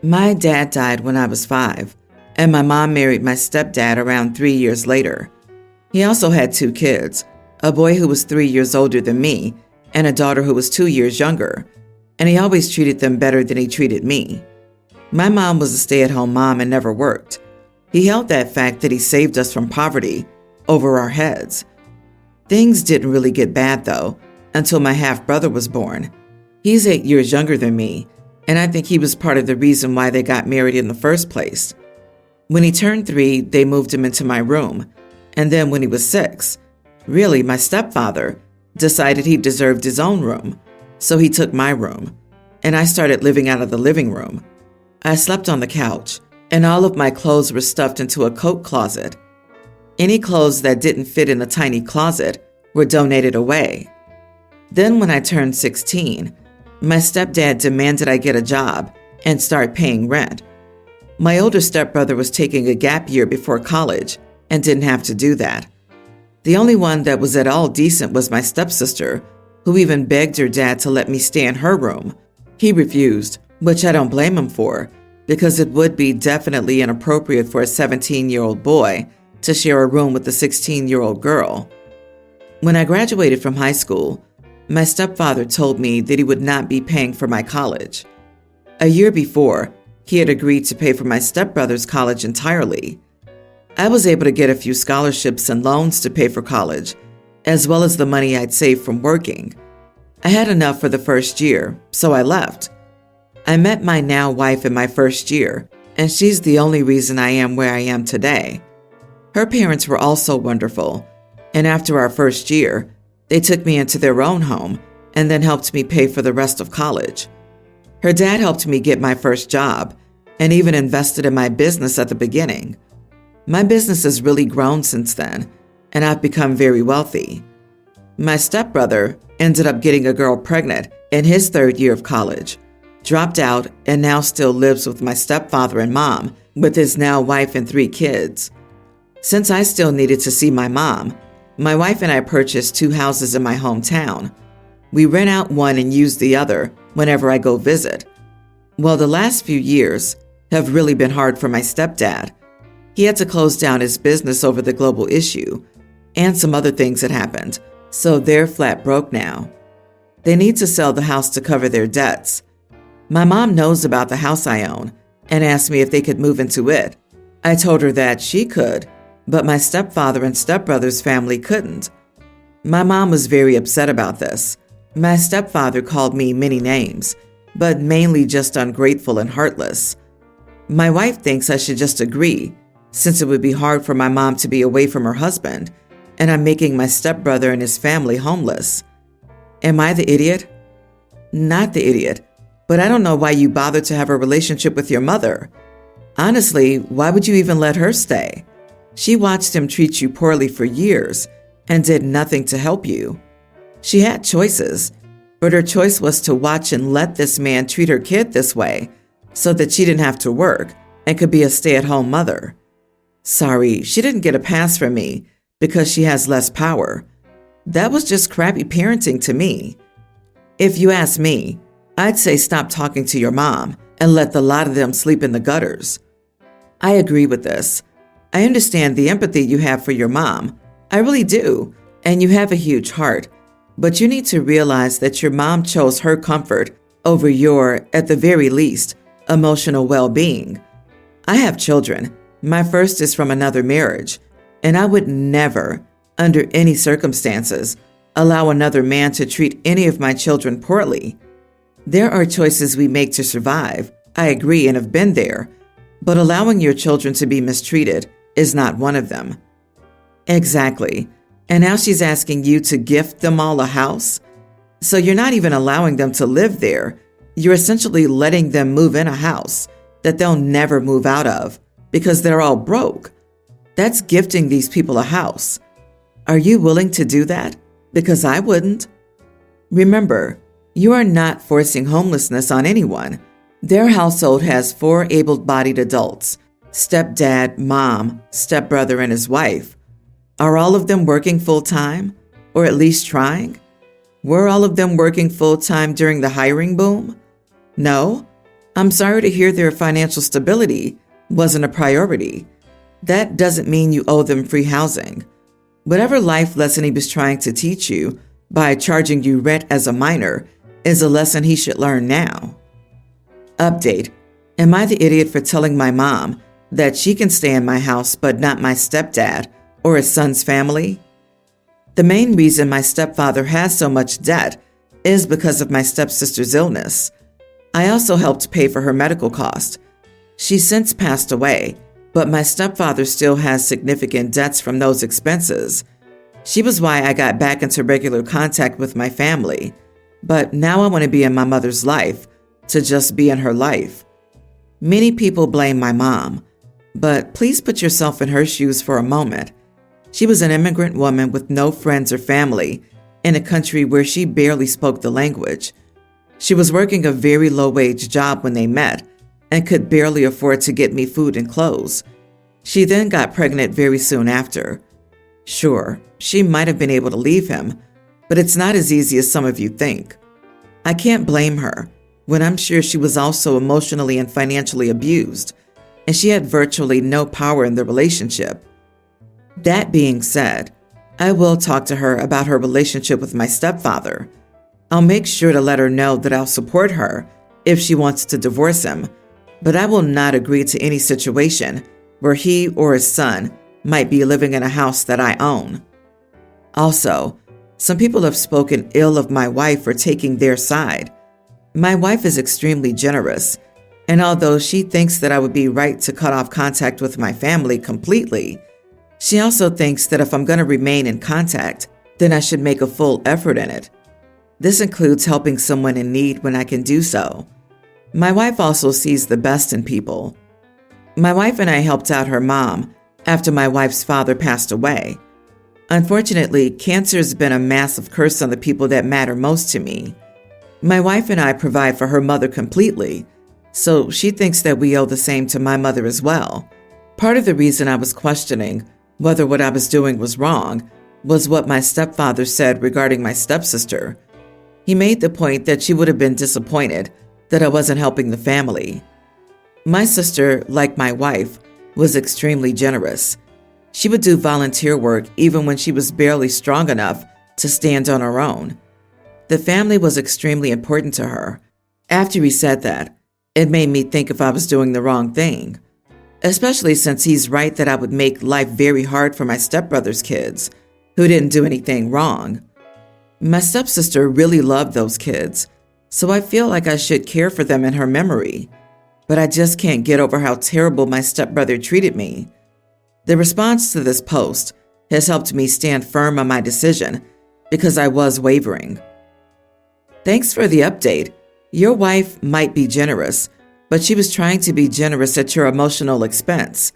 My dad died when I was 5, and my mom married my stepdad around 3 years later. He also had 2 kids, a boy who was 3 years older than me and a daughter who was 2 years younger, and he always treated them better than he treated me. My mom was a stay-at-home mom and never worked. He held that fact that he saved us from poverty over our heads. Things didn't really get bad, though, until my half-brother was born. He's 8 years younger than me, and I think he was part of the reason why they got married in the first place. When he turned 3, they moved him into my room, and then when he was 6, really, my stepfather decided he deserved his own room, so he took my room, and I started living out of the living room. I slept on the couch, and all of my clothes were stuffed into a coat closet. Any clothes that didn't fit in the tiny closet were donated away. Then when I turned 16, my stepdad demanded I get a job and start paying rent. My older stepbrother was taking a gap year before college and didn't have to do that. The only one that was at all decent was my stepsister, who even begged her dad to let me stay in her room. He refused, which I don't blame him for, because it would be definitely inappropriate for a 17-year-old boy to share a room with a 16-year-old girl. When I graduated from high school, my stepfather told me that he would not be paying for my college. A year before, he had agreed to pay for my stepbrother's college entirely. I was able to get a few scholarships and loans to pay for college, as well as the money I'd saved from working. I had enough for the first year, so I left. I met my now wife in my first year, and she's the only reason I am where I am today. Her parents were also wonderful, and after our first year, they took me into their own home and then helped me pay for the rest of college. Her dad helped me get my first job and even invested in my business at the beginning. My business has really grown since then, and I've become very wealthy. My stepbrother ended up getting a girl pregnant in his 3rd year of college, dropped out, and now still lives with my stepfather and mom with his now wife and 3 kids. Since I still needed to see my mom, my wife and I purchased 2 houses in my hometown. We rent out one and use the other whenever I go visit. Well, the last few years have really been hard for my stepdad. He had to close down his business over the global issue, and some other things had happened, so they're flat broke now. They need to sell the house to cover their debts. My mom knows about the house I own and asked me if they could move into it. I told her that she could, but my stepfather and stepbrother's family couldn't. My mom was very upset about this. My stepfather called me many names, but mainly just ungrateful and heartless. My wife thinks I should just agree, since it would be hard for my mom to be away from her husband, and I'm making my stepbrother and his family homeless. Am I the idiot? Not the idiot, but I don't know why you bothered to have a relationship with your mother. Honestly, why would you even let her stay? She watched him treat you poorly for years and did nothing to help you. She had choices, but her choice was to watch and let this man treat her kid this way so that she didn't have to work and could be a stay-at-home mother. Sorry, she didn't get a pass from me because she has less power. That was just crappy parenting to me. If you ask me, I'd say stop talking to your mom and let the lot of them sleep in the gutters. I agree with this. I understand the empathy you have for your mom. I really do, and you have a huge heart. But you need to realize that your mom chose her comfort over your, at the very least, emotional well-being. I have children. My first is from another marriage, and I would never, under any circumstances, allow another man to treat any of my children poorly. There are choices we make to survive. I agree and have been there, but allowing your children to be mistreated is not one of them. Exactly. And now she's asking you to gift them all a house? So you're not even allowing them to live there. You're essentially letting them move in a house that they'll never move out of because they're all broke. That's gifting these people a house. Are you willing to do that? Because I wouldn't. Remember, you are not forcing homelessness on anyone. Their household has 4 able-bodied adults: stepdad, mom, stepbrother, and his wife. Are all of them working full-time, or at least trying? Were all of them working full-time during the hiring boom? No? I'm sorry to hear their financial stability wasn't a priority. That doesn't mean you owe them free housing. Whatever life lesson he was trying to teach you by charging you rent as a minor is a lesson he should learn now. Update. Am I the idiot for telling my mom that she can stay in my house but not my stepdad or his son's family? The main reason my stepfather has so much debt is because of my stepsister's illness. I also helped pay for her medical costs. She's since passed away, but my stepfather still has significant debts from those expenses. She was why I got back into regular contact with my family, but now I want to be in my mother's life to just be in her life. Many people blame my mom, but please put yourself in her shoes for a moment. She was an immigrant woman with no friends or family in a country where she barely spoke the language. She was working a very low-wage job when they met and could barely afford to get me food and clothes. She then got pregnant very soon after. Sure, she might have been able to leave him, but it's not as easy as some of you think. I can't blame her when I'm sure she was also emotionally and financially abused, and she had virtually no power in the relationship. That being said, I will talk to her about her relationship with my stepfather. I'll make sure to let her know that I'll support her if she wants to divorce him, but I will not agree to any situation where he or his son might be living in a house that I own. Also, some people have spoken ill of my wife for taking their side. My wife is extremely generous, and although she thinks that I would be right to cut off contact with my family completely, she also thinks that if I'm going to remain in contact, then I should make a full effort in it. This includes helping someone in need when I can do so. My wife also sees the best in people. My wife and I helped out her mom after my wife's father passed away. Unfortunately, cancer has been a massive curse on the people that matter most to me. My wife and I provide for her mother completely, so she thinks that we owe the same to my mother as well. Part of the reason I was questioning whether what I was doing was wrong was what my stepfather said regarding my stepsister. He made the point that she would have been disappointed that I wasn't helping the family. My sister, like my wife, was extremely generous. She would do volunteer work even when she was barely strong enough to stand on her own. The family was extremely important to her. After he said that, it made me think if I was doing the wrong thing, especially since he's right that I would make life very hard for my stepbrother's kids, who didn't do anything wrong. My stepsister really loved those kids, so I feel like I should care for them in her memory. But I just can't get over how terrible my stepbrother treated me. The response to this post has helped me stand firm on my decision because I was wavering. Thanks for the update. Your wife might be generous, but she was trying to be generous at your emotional expense.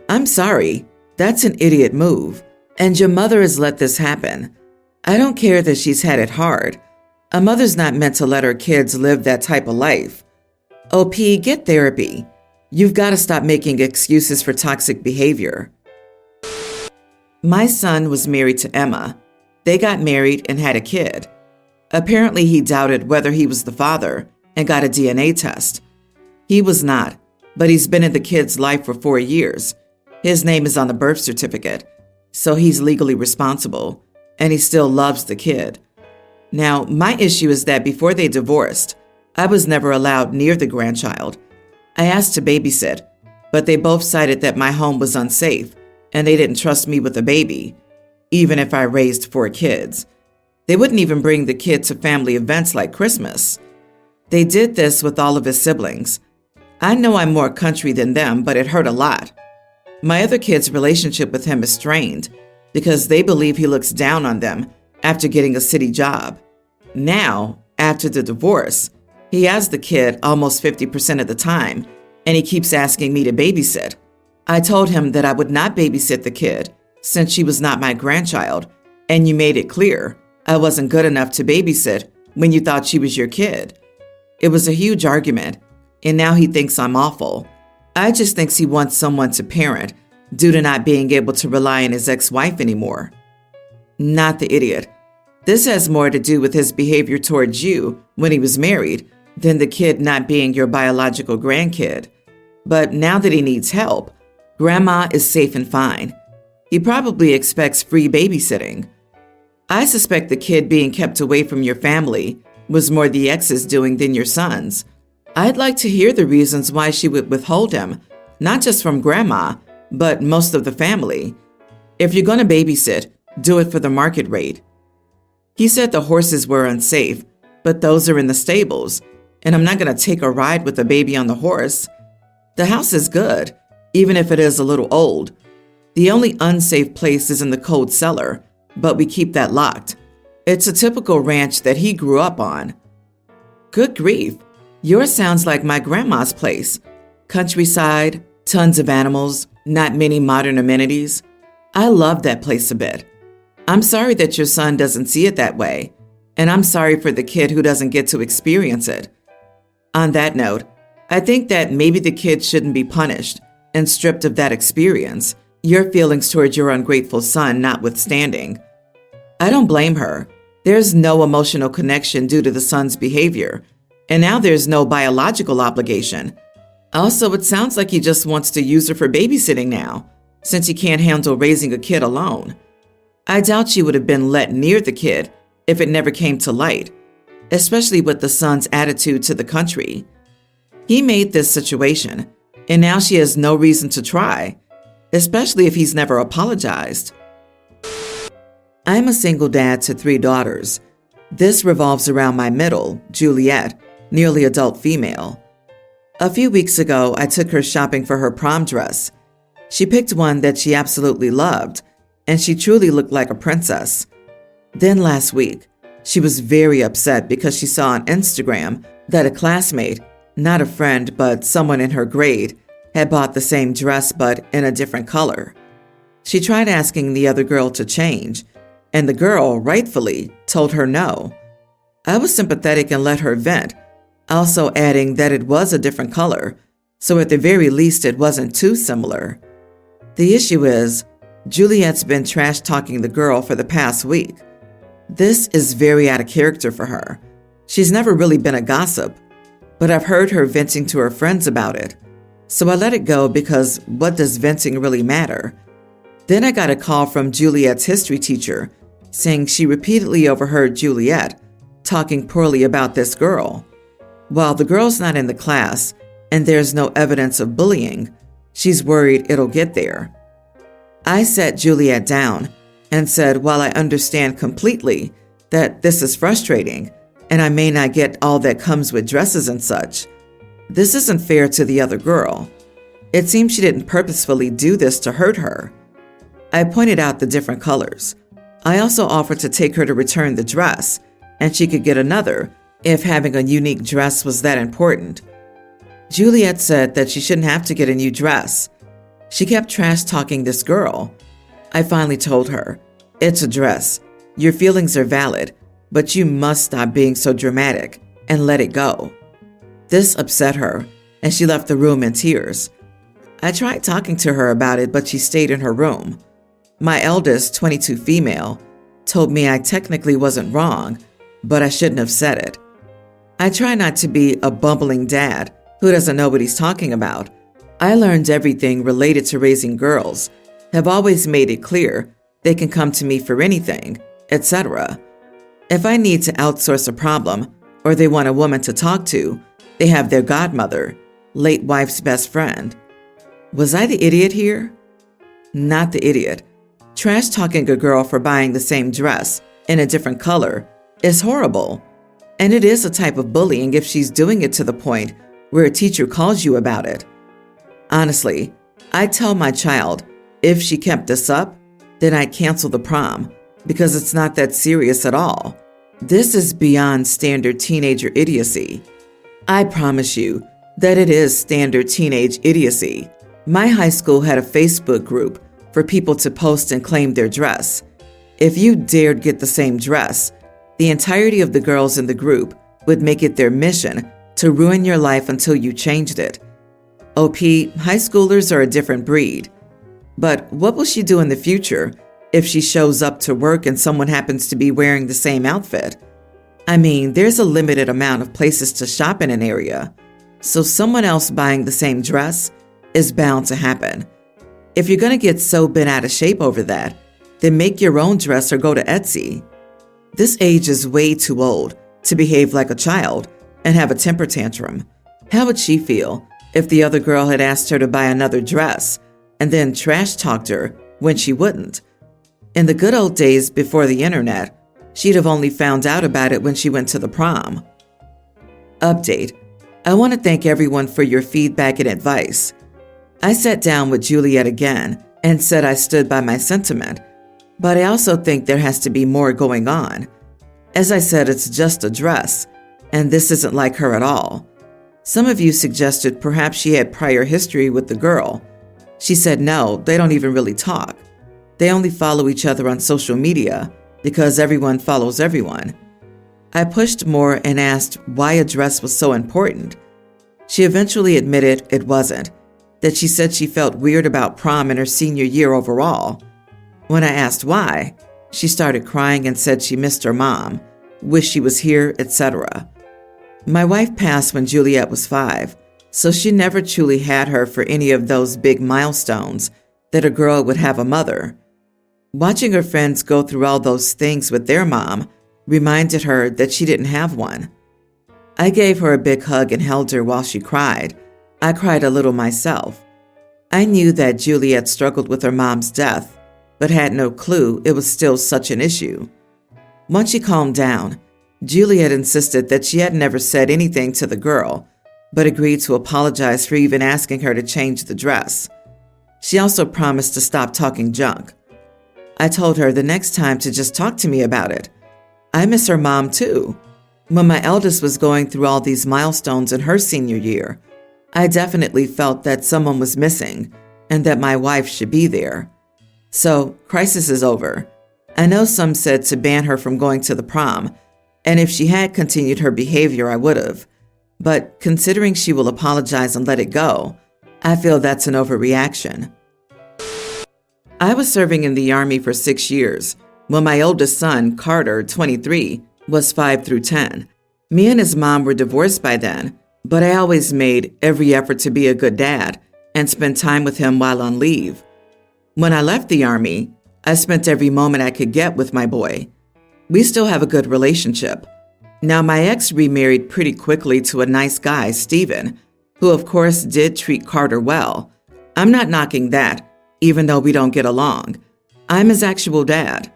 I'm sorry, that's an idiot move, and your mother has let this happen. I don't care that she's had it hard. A mother's not meant to let her kids live that type of life. OP, get therapy. You've got to stop making excuses for toxic behavior. My son was married to Emma. They got married and had a kid. Apparently, he doubted whether he was the father and got a DNA test. He was not, but he's been in the kid's life for 4 years. His name is on the birth certificate, so he's legally responsible, and he still loves the kid. Now, my issue is that before they divorced, I was never allowed near the grandchild. I asked to babysit, but they both cited that my home was unsafe and they didn't trust me with a baby, even if I raised 4 kids. They wouldn't even bring the kid to family events like Christmas. They did this with all of his siblings. I know I'm more country than them, but it hurt a lot. My other kids' relationship with him is strained because they believe he looks down on them after getting a city job. Now, after the divorce, he has the kid almost 50% of the time, and he keeps asking me to babysit. I told him that I would not babysit the kid since she was not my grandchild, and you made it clear I wasn't good enough to babysit when you thought she was your kid. It was a huge argument, and now he thinks I'm awful. I just think he wants someone to parent due to not being able to rely on his ex-wife anymore. Not the idiot. This has more to do with his behavior towards you when he was married than the kid not being your biological grandkid. But now that he needs help, Grandma is safe and fine. He probably expects free babysitting. I suspect the kid being kept away from your family was more the ex's doing than your son's. I'd like to hear the reasons why she would withhold him, not just from Grandma, but most of the family. If you're going to babysit, do it for the market rate. He said the horses were unsafe, but those are in the stables, and I'm not going to take a ride with a baby on the horse. The house is good, even if it is a little old. The only unsafe place is in the cold cellar, but we keep that locked. It's a typical ranch that he grew up on. Good grief, yours sounds like my grandma's place. Countryside, tons of animals, not many modern amenities. I love that place a bit. I'm sorry that your son doesn't see it that way, and I'm sorry for the kid who doesn't get to experience it. On that note, I think that maybe the kid shouldn't be punished and stripped of that experience, your feelings towards your ungrateful son notwithstanding. I don't blame her. There's no emotional connection due to the son's behavior, and now there's no biological obligation. Also, it sounds like he just wants to use her for babysitting now, since he can't handle raising a kid alone. I doubt she would have been let near the kid if it never came to light, especially with the son's attitude to the country. He made this situation, and now she has no reason to try, especially if he's never apologized. I'm a single dad to 3 daughters. This revolves around my middle, Juliet, nearly adult female. A few weeks ago, I took her shopping for her prom dress. She picked one that she absolutely loved, and she truly looked like a princess. Then last week, she was very upset because she saw on Instagram that a classmate, not a friend but someone in her grade, had bought the same dress but in a different color. She tried asking the other girl to change, and the girl, rightfully, told her no. I was sympathetic and let her vent, also adding that it was a different color, so at the very least it wasn't too similar. The issue is, Juliet's been trash-talking the girl for the past week. This is very out of character for her. She's never really been a gossip, but I've heard her venting to her friends about it. So I let it go because what does venting really matter? Then I got a call from Juliet's history teacher saying she repeatedly overheard Juliet talking poorly about this girl. While the girl's not in the class and there's no evidence of bullying, she's worried it'll get there. I sat Juliet down and said, while I understand completely that this is frustrating and I may not get all that comes with dresses and such, this isn't fair to the other girl. It seems she didn't purposefully do this to hurt her. I pointed out the different colors. I also offered to take her to return the dress, and she could get another if having a unique dress was that important. Juliet said that she shouldn't have to get a new dress. She kept trash-talking this girl. I finally told her, it's a dress. Your feelings are valid, but you must stop being so dramatic and let it go. This upset her, and she left the room in tears. I tried talking to her about it, but she stayed in her room. My eldest, 22 female, told me I technically wasn't wrong, but I shouldn't have said it. I try not to be a bumbling dad who doesn't know what he's talking about. I learned everything related to raising girls, have always made it clear they can come to me for anything, etc. If I need to outsource a problem or they want a woman to talk to, they have their godmother, late wife's best friend. Was I the idiot here? Not the idiot. Trash-talking a girl for buying the same dress in a different color is horrible. And it is a type of bullying if she's doing it to the point where a teacher calls you about it. Honestly, I tell my child, if she kept this up, then I'd cancel the prom because it's not that serious at all. This is beyond standard teenager idiocy. I promise you that it is standard teenage idiocy. My high school had a Facebook group for people to post and claim their dress. If you dared get the same dress, the entirety of the girls in the group would make it their mission to ruin your life until you changed it. OP, high schoolers are a different breed. But what will she do in the future if she shows up to work and someone happens to be wearing the same outfit? I mean, there's a limited amount of places to shop in an area, so someone else buying the same dress is bound to happen. If you're going to get so bent out of shape over that, then make your own dress or go to Etsy. This age is way too old to behave like a child and have a temper tantrum. How would she feel if the other girl had asked her to buy another dress and then trash talked her when she wouldn't? In the good old days before the internet, she'd have only found out about it when she went to the prom. Update. I want to thank everyone for your feedback and advice. I sat down with Juliet again and said I stood by my sentiment, but I also think there has to be more going on. As I said, it's just a dress, and this isn't like her at all. Some of you suggested perhaps she had prior history with the girl. She said no, they don't even really talk. They only follow each other on social media because everyone follows everyone. I pushed more and asked why a dress was so important. She eventually admitted it wasn't, that she said she felt weird about prom in her senior year overall. When I asked why, she started crying and said she missed her mom, wished she was here, etc. My wife passed when Juliet was 5, so she never truly had her for any of those big milestones that a girl would have a mother. Watching her friends go through all those things with their mom reminded her that she didn't have one. I gave her a big hug and held her while she cried. I cried a little myself. I knew that Juliet struggled with her mom's death, but had no clue it was still such an issue. Once she calmed down, Juliet insisted that she had never said anything to the girl, but agreed to apologize for even asking her to change the dress. She also promised to stop talking junk. I told her the next time to just talk to me about it. I miss her mom too. When my eldest was going through all these milestones in her senior year, I definitely felt that someone was missing and that my wife should be there. So, crisis is over. I know some said to ban her from going to the prom, and if she had continued her behavior, I would have. But considering she will apologize and let it go, I feel that's an overreaction. I was serving in the Army for 6 years when my oldest son, Carter, 23, was 5 through 10. Me and his mom were divorced by then, but I always made every effort to be a good dad and spend time with him while on leave. When I left the Army, I spent every moment I could get with my boy. We still have a good relationship. Now, my ex remarried pretty quickly to a nice guy, Steven, who of course did treat Carter well. I'm not knocking that, even though we don't get along. I'm his actual dad.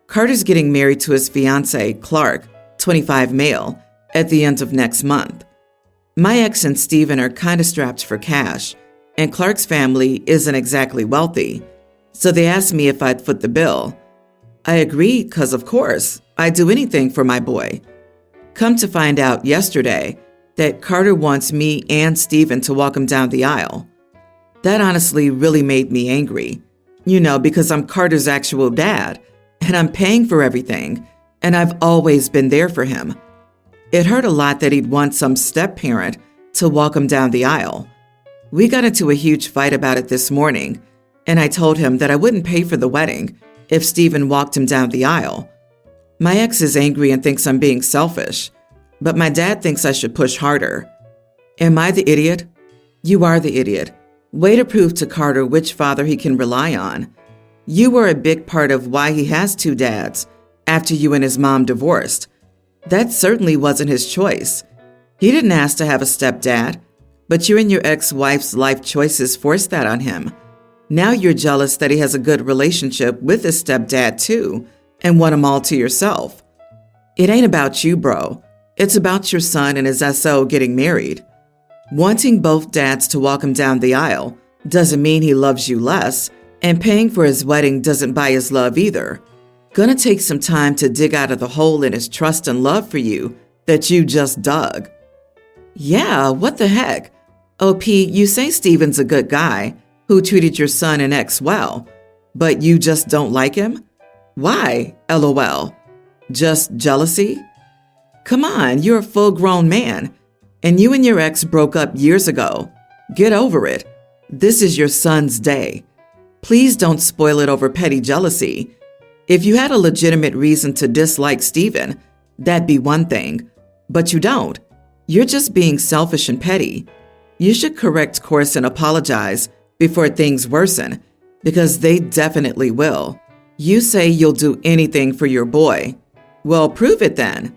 Carter's getting married to his fiancée, Clark, 25 male, at the end of next month. My ex and Steven are kind of strapped for cash, and Clark's family isn't exactly wealthy, so they asked me if I'd foot the bill. I agreed because, of course, I'd do anything for my boy. Come to find out yesterday that Carter wants me and Steven to walk him down the aisle. That honestly really made me angry, because I'm Carter's actual dad, and I'm paying for everything, and I've always been there for him. It hurt a lot that he'd want some step-parent to walk him down the aisle. We got into a huge fight about it this morning, and I told him that I wouldn't pay for the wedding if Steven walked him down the aisle. My ex is angry and thinks I'm being selfish, but my dad thinks I should push harder. Am I the idiot? You are the idiot. Way to prove to Carter which father he can rely on. You were a big part of why he has 2 dads after you and his mom divorced. That certainly wasn't his choice. He didn't ask to have a stepdad, but you and your ex-wife's life choices forced that on him. Now you're jealous that he has a good relationship with his stepdad too and want them all to yourself. It ain't about you, bro. It's about your son and his SO getting married. Wanting both dads to walk him down the aisle doesn't mean he loves you less, and paying for his wedding doesn't buy his love either. Gonna take some time to dig out of the hole in his trust and love for you that you just dug. Yeah, what the heck? OP, you say Steven's a good guy who treated your son and ex well, but you just don't like him? Why? LOL. Just jealousy? Come on, you're a full-grown man, and you and your ex broke up years ago. Get over it. This is your son's day. Please don't spoil it over petty jealousy. If you had a legitimate reason to dislike Steven, that'd be one thing. But you don't. You're just being selfish and petty. You should correct course and apologize before things worsen, because they definitely will. You say you'll do anything for your boy. Well, prove it then.